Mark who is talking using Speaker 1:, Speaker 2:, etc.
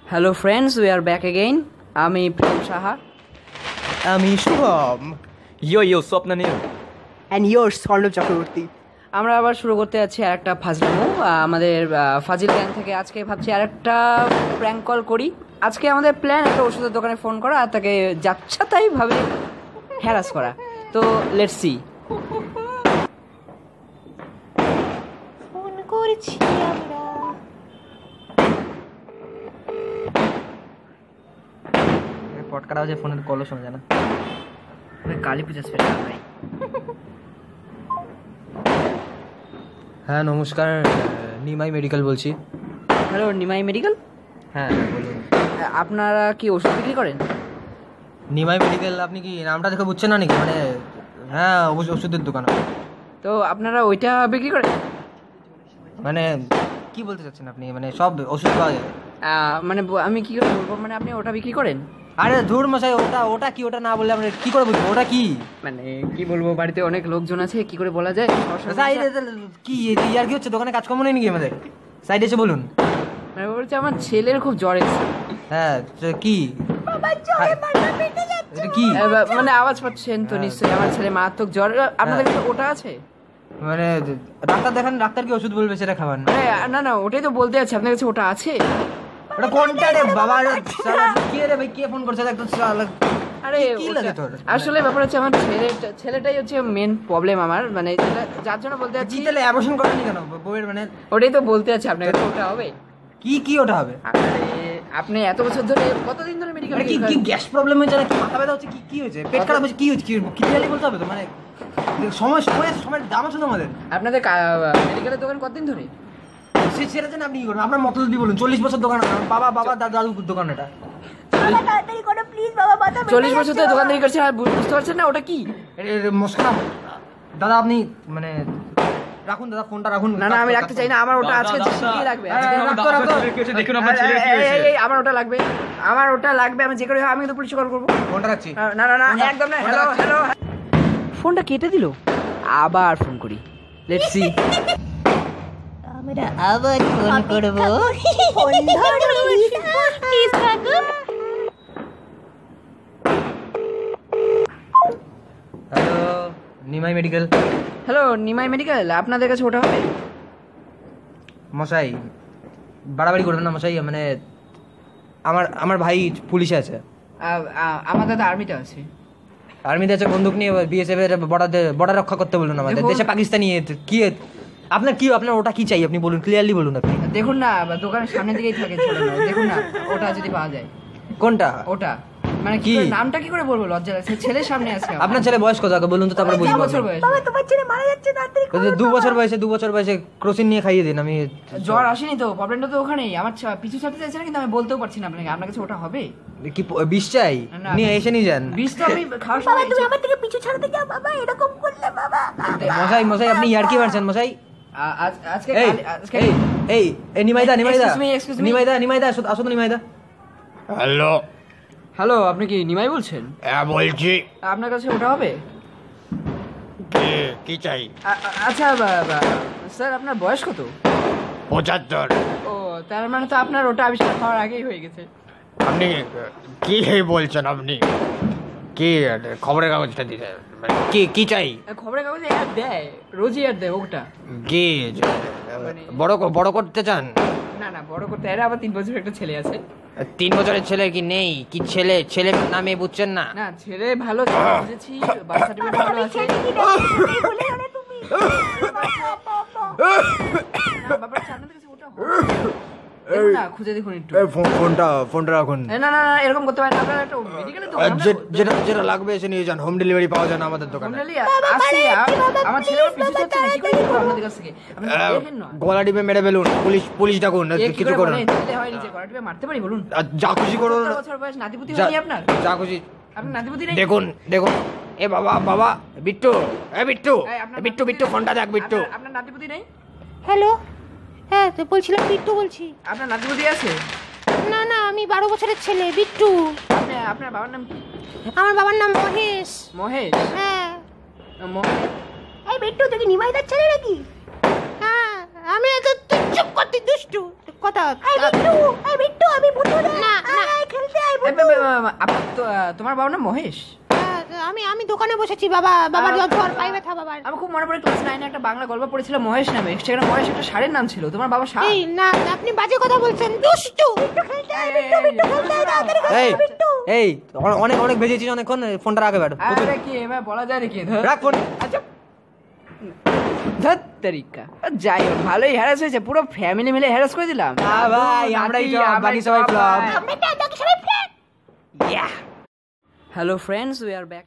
Speaker 1: Hello friends, we are back again. আমি প্রেম সাহা।
Speaker 2: আমি শুভম।
Speaker 3: ইয়ো স্বপ্নানীল।
Speaker 2: And yours স্বর্ণব Chakraborty.
Speaker 1: আমরা আবার শুরু করতে যাচ্ছি আরেকটা ফাজলামো আমাদের ফাজিল গ্যাং থেকে। আজকে ভাবছি আরেকটা প্র্যাঙ্ক কল করি। আজকে আমাদের প্ল্যান একটা ওষুধের দোকানে ফোন করা আর তাকে যাচ্ছা তাই ভাবে হ্যারাস করা। তো লেটস সি।
Speaker 4: ফোন করছি আমরা।
Speaker 2: পটকাটা হচ্ছে ফোনের কলও শোনা যায় না।
Speaker 1: কালী পূজা স্পেশাল ভাই।
Speaker 2: হ্যাঁ নমস্কার, নিমাই মেডিকেল বলছি।
Speaker 1: Hello Nimai medical.
Speaker 2: হ্যাঁ বলুন।
Speaker 1: আপনারা কি ওষুধ বিক্রি করেন?
Speaker 2: নিমাই মেডিকেল, আপনি কি নামটা দেখে বুঝছেন না নাকি? মানে হ্যাঁ ওষুধের দোকান।
Speaker 1: তো আপনারা ওইটা বিক্রি করেন?
Speaker 2: মানে কি বলতে চাচ্ছেন আপনি? মানে সব ওষুধ পাওয়া যায়?
Speaker 1: মানে আমি কি করে বলবো, মানে আপনি ওটা বিক্রি করেন?
Speaker 2: আরে ধুর মশাই, ওটা কি? ওটা না বললে আমরা কি করে বুঝবো ওটা কি?
Speaker 1: মানে কি বলবো, বাড়িতে অনেক লোকজন আছে, কি করে বলা যায়?
Speaker 2: কি আর কি হচ্ছে? দোকানে কাজকর্ম নেই নাকি আমাদের? সাইডে এসে বলুন।
Speaker 1: মানে বলছে আমার ছেলের খুব জ্বর এসেছে।
Speaker 2: হ্যাঁ কি এটা কি?
Speaker 1: মানে আওয়াজ পাচ্ছেন তো নিশ্চয়ই, আমার ছেলে মারাত্মক জ্বর। আপনাদের কাছে ওটা আছে?
Speaker 2: মানে ডাক্তার দেখান, ডাক্তার কি ওষুধ বলবে সেটা খাবেন?
Speaker 1: না না, ওটাই তো বলতে আছে, আপনার কাছে ওটা আছে?
Speaker 2: ওটা কোনটা রে বাবা? কে রে ভাই, কে ফোন করছে? একদম
Speaker 1: আরে
Speaker 2: কি লাগে তোর?
Speaker 1: আসলে ব্যাপার হচ্ছে আমার ছেলেটাই হচ্ছে মেন প্রবলেম আমার, মানে যার জন্য বলতে আছি।
Speaker 2: তাহলে অ্যাবর্শন করেনি কেন বউয়ের? মানে
Speaker 1: ওটাই তো বলতে আছে, আপনার কাছে ওটা হবে?
Speaker 2: কি ওটা হবে?
Speaker 1: আপনি এত বছর ধরে, কতদিন ধরে মেডিকেল?
Speaker 2: কি গ্যাস প্রবলেম হয়েছে নাকি? মাথা ব্যথা হচ্ছে? কি হয়েছে? পেট খারাপ হয়েছে? কি হচ্ছে? কি ক্লিয়ারলি বলতে হবে তো? মানে সময় দাম আছে তো আমাদের।
Speaker 1: আপনাদের মেডিকেলের দোকান কতদিন ধরে?
Speaker 2: সেটা জানেন আপনি কি করবেন? আপনার মতলব দিয়ে বলুন। 40 বছর দোকান, বাবা দাদুর দোকান এটা।
Speaker 4: বাবা তাড়াতাড়ি করো প্লিজ, বাবা মাথা ব্যথা
Speaker 1: 40 বছর ধরে দোকানদারি করছেন আর বুঝতে পারছেন না ওটা কি?
Speaker 2: মশলা। দাদা আপনি মানে রাখুন, দাদা ফোনটা রাখুন।
Speaker 1: না আমি রাখতে চাই না, আমার ওটা আজকে কি লাগবে?
Speaker 3: দেখুন আপনার ছেলের কি হয়েছে।
Speaker 1: আমার ওটা লাগবে, আমি যে করে আমি তো পুলিশ কল করবো।
Speaker 2: ফোনটা রাখছি।
Speaker 1: না একদম না। হ্যালো। ফোনটা কেটে দিল, আবার ফোন করি। Let's see.
Speaker 4: আমরা আবার ফোন করব। ফোন ধরো প্লিজ কাকু।
Speaker 2: Hello Nimai medical.
Speaker 1: Hello Nimai medical, আপনাদের কাছে ওটা হবে?
Speaker 2: মশাই বাড়াবাড়ি করবেন না মশাই। মানে আমার ভাই পুলিশে আছে।
Speaker 1: আমার দাদা আর্মিতে আছে।
Speaker 2: আর্মিতে আছে, বন্দুক নিয়ে বিএসএফ এর বর্ডার রক্ষা করতে বলুন আমাদের দেশে। পাকিস্তানি কি আপনার ওটা কি চাই আপনি বলুন, ক্লিয়ারলি বলুন আপনি।
Speaker 1: দেখুন না, দোকানের সামনের দিকেই থাকে ঝোলানো, দেখুন না ওটা যদি পাওয়া যায়।
Speaker 2: কোনটা?
Speaker 1: ওটা মানে কি নামটা কি করে বলবো, লজ্জা লাগছে। ছেলের সামনে আছে।
Speaker 2: আপনার ছেলে বয়স কত আগে বলুন তো, তারপরে বুঝবো।
Speaker 1: 2 বছর বয়স।
Speaker 4: বাবা তোমার ছেলে মারা যাচ্ছে, তাড়াতাড়ি করো।
Speaker 2: 2 বছর বয়সে ক্রোসিন নিয়ে খাইয়ে দিন। আমি
Speaker 1: জ্বর আসেনি তো, প্রবলেমটা তো ওখানেই। আমার পিছু ছাড়তে চাইছে না, কিন্তু আমি বলতেও পারছি না আপনাকে। আপনার কাছে ওটা হবে?
Speaker 2: কি বিষ চাই? নিয়ে এসে নিয়ে যান।
Speaker 1: বিষ তো আমি খাওয়ার
Speaker 4: বাবা
Speaker 1: সময়।
Speaker 4: তুমি আমার থেকে পিছু ছাড়াতে যাও বাবা, এরকম করলে বাবা।
Speaker 2: মশাই আপনি ইয়ার্কি মারছেন মশাই।
Speaker 1: আজকে
Speaker 2: এই নিমাইদা
Speaker 1: Excuse me.
Speaker 2: আসো তো নিমাইদা।
Speaker 1: হ্যালো, আপনি কি নিমাই বলছেন?
Speaker 3: হ্যাঁ বলছি।
Speaker 1: আপনার কাছে ওটা হবে?
Speaker 3: কি চাই?
Speaker 1: আচ্ছা স্যার, আপনার বয়স কত?
Speaker 3: 75।
Speaker 1: ও তার মানে তো আপনার ওটা আবিষ্কার হওয়ার আগেই হয়ে গেছে।
Speaker 3: আপনি কি বলছেন? আপনি কি খবরের কাগজটা দিতে কি চাই?
Speaker 1: খবরের কাগজে অ্যাড দেয়, রোজই অ্যাড দেয় ওটা।
Speaker 3: কি বড় করতে চান?
Speaker 1: না বড় করতে। এর আবার 3 বছরের একটা ছেলে আছে।
Speaker 3: 3 বছরের ছেলে কি নেই? কি ছেলে নামে বুঝছেন না?
Speaker 1: না ছেলে ভালো, বুঝেছি, বার্থ সার্টিফিকেট ভালো আছে।
Speaker 4: তুমি
Speaker 1: বাবার সামনে থেকে ওটা হবে না, খুঁজে দেখুন একটু।
Speaker 2: ফোনটা রাখুন।
Speaker 1: না এরকম করতে পারেন। আপনারা একটা মেডিকেলে তো
Speaker 2: যেটা লাগবে এসে নিয়ে যান। হোম ডেলিভারি পাওয়া যায় না আমাদের দোকানে।
Speaker 1: আমার ছেলে পিছু যাচ্ছে না, কি করে দিব আপনাদের কাছ থেকে? আপনি দেখেন না।
Speaker 2: গলা টিপে মেরে ফেলুন। পুলিশ ডাকুন, কিছু করুন।
Speaker 1: ছেলে হয়নি যে গলা টিপে মারতে পারি বলুন?
Speaker 2: যা খুশি করুন।
Speaker 1: 17 বছর বয়স, নাতিপুতি হয়নি আপনার?
Speaker 2: যা খুশি।
Speaker 1: আপনার নাতিপুতি নেই?
Speaker 3: দেখুন এ বাবা বিট্টু, বিট্টু ফোনটা দেখ বিট্টু।
Speaker 1: আপনার নাতিপুতি নেই?
Speaker 4: হ্যালো, হ্যাঁ তো বলছিলাম বিট্টু বলছি।
Speaker 1: আপনার নাতিপুতি আছে?
Speaker 4: না আমি 12 বছরের ছেলে বিট্টু।
Speaker 1: আপনার বাবার নাম কি?
Speaker 4: আমার বাবার নাম মহেশ।
Speaker 1: মহেশ?
Speaker 4: হ্যাঁ। এই বিট্টু তুই কি নিমাইদার ছেলে নাকি? হ্যাঁ আমি তো চুপ করতে দুষ্টু কথা। এই বিট্টু আমি ভুতুরে।
Speaker 1: তোমার বাবার নাম মহেশ?
Speaker 4: আমি দোকানে বসেছি বাবা, বাবার জ্বর, পায়ে ব্যথা বাবার।
Speaker 1: আমি খুব মনে পড়ে ক্লাস 9 একটা বাংলা গল্প পড়েছিল মহেশ নামে, সেখানে মহেশ একটা ষাঁড়ের নাম ছিল। তোমার বাবা ষাঁড়?
Speaker 4: এই না, আপনি বাজে কথা বলছেন, দুষ্টু। বিট্টু খেলতে আয়, বিট্টু, বিট্টু খেলতে আয়, তাড়াতাড়ি খেলতে
Speaker 2: এই
Speaker 4: আয়, বিট্টু।
Speaker 2: এই অনেক অনেক বেজেছিস অনেকক্ষণ, ফোনটা রাখে ব্যাটো।
Speaker 1: আরে কি এবার বলা যায় নাকি?
Speaker 2: রাখ ফোন।
Speaker 1: আচ্ছা ধত তরিকা। যাই হোক, ভালোই হ্যারাস হয়েছে, পুরো ফ্যামিলি মিলে হ্যারাস করে দিলাম।
Speaker 2: ভাই আমরাই সব, বাকি সবাই ফ্লপ।
Speaker 4: আমরা বাকি সবাই flat.
Speaker 1: Hello friends, we are back.